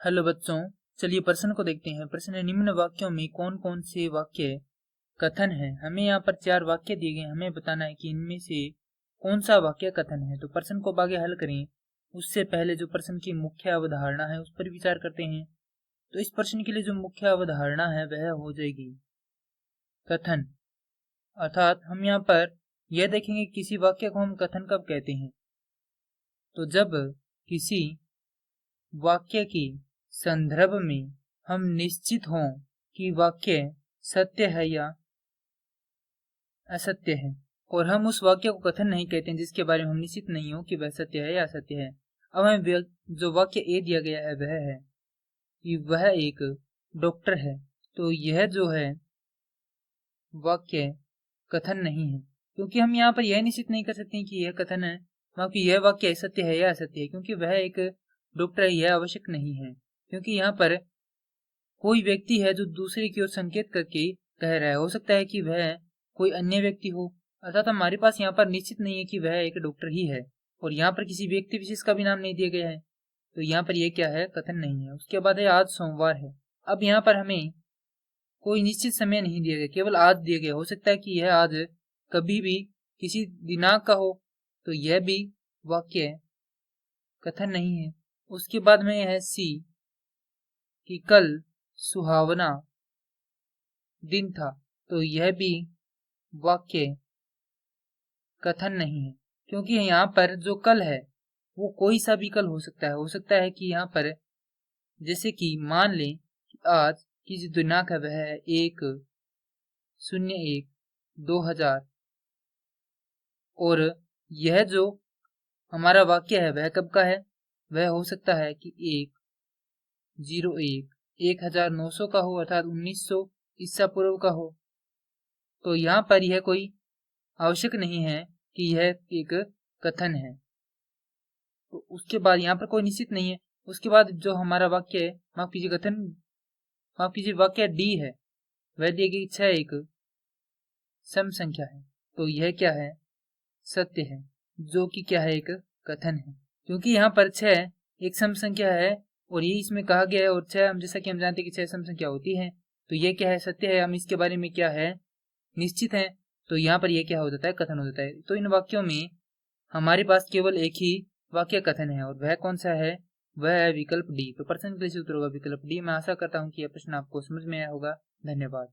Hello बच्चों, चलिए प्रश्न को देखते हैं। प्रश्न है, निम्न वाक्यों में कौन कौन से वाक्य कथन है। हमें यहाँ पर 4 वाक्य दिए गए, हमें बताना है कि इनमें से कौन सा वाक्य कथन है। तो प्रश्न को आगे हल करें उससे पहले जो प्रश्न की मुख्य अवधारणा है उस पर विचार करते हैं। तो इस प्रश्न के लिए जो मुख्य अवधारणा है वह हो जाएगी कथन। अर्थात हम यहाँ पर यह देखेंगे किसी वाक्य को हम कथन कब कहते हैं। तो जब किसी वाक्य की संदर्भ में हम निश्चित हों कि वाक्य सत्य है या असत्य है, और हम उस वाक्य को कथन नहीं कहते हैं जिसके बारे में हम निश्चित नहीं हो कि वह सत्य है या असत्य है। अब हमें जो वाक्य ए दिया गया है वह है कि वह एक डॉक्टर है। तो यह जो है वाक्य कथन नहीं है, क्योंकि हम यहाँ पर यह निश्चित नहीं कर सकते कि यह कथन है, क्योंकि यह वाक्य सत्य है या असत्य है, क्योंकि वह एक डॉक्टर है यह आवश्यक नहीं है। क्योंकि यहाँ पर कोई व्यक्ति है जो दूसरे की ओर संकेत करके कह रहा है, हो सकता है कि वह कोई अन्य व्यक्ति हो। अर्थात हमारे पास यहाँ पर निश्चित नहीं है कि वह एक डॉक्टर ही है, और यहाँ पर किसी व्यक्ति विशेष का भी नाम नहीं दिया गया है। तो यहाँ पर यह क्या है, कथन नहीं है। उसके बाद है आज सोमवार है। अब यहाँ पर हमें कोई निश्चित समय नहीं दिया गया, केवल आज दिया गया। हो सकता है कि यह आज कभी भी किसी दिनांक का हो, तो यह भी वाक्य कथन नहीं है। उसके बाद में है सी कि कल सुहावना दिन था, तो यह भी वाक्य कथन नहीं है, क्योंकि यहाँ पर जो कल है वो कोई सा भी कल हो सकता है। हो सकता है कि यहाँ पर जैसे कि मान लें कि आज की जो दिनांक है वह है 1/01/2000, और यह जो हमारा वाक्य है वह कब का है, वह हो सकता है कि 1/01/1900 का हो, अर्थात 1900 ईसा पूर्व का हो। तो यहाँ पर यह कोई आवश्यक नहीं है कि यह एक कथन है। तो उसके बाद यहाँ पर कोई निश्चित नहीं है। उसके बाद जो हमारा वाक्य है, माफ कीजिए वाक्य डी है, वह दिए गई 6 एक सम संख्या है। तो यह क्या है, सत्य है, जो कि क्या है, एक कथन है। क्योंकि यहाँ पर 6 एक सम संख्या है और ये इसमें कहा गया है, और 6 हम जैसा कि हम जानते हैं कि 6 सम संख्या होती है। तो यह क्या है, सत्य है। हम इसके बारे में क्या है, निश्चित है। तो यहाँ पर यह क्या हो जाता है, कथन हो जाता है। तो इन वाक्यों में हमारे पास केवल एक ही वाक्य कथन है, और वह कौन सा है, वह है विकल्प डी। तो प्रश्न के लिए उत्तर होगा विकल्प डी। मैं आशा करता हूँ कि यह प्रश्न आपको समझ में आया होगा। धन्यवाद।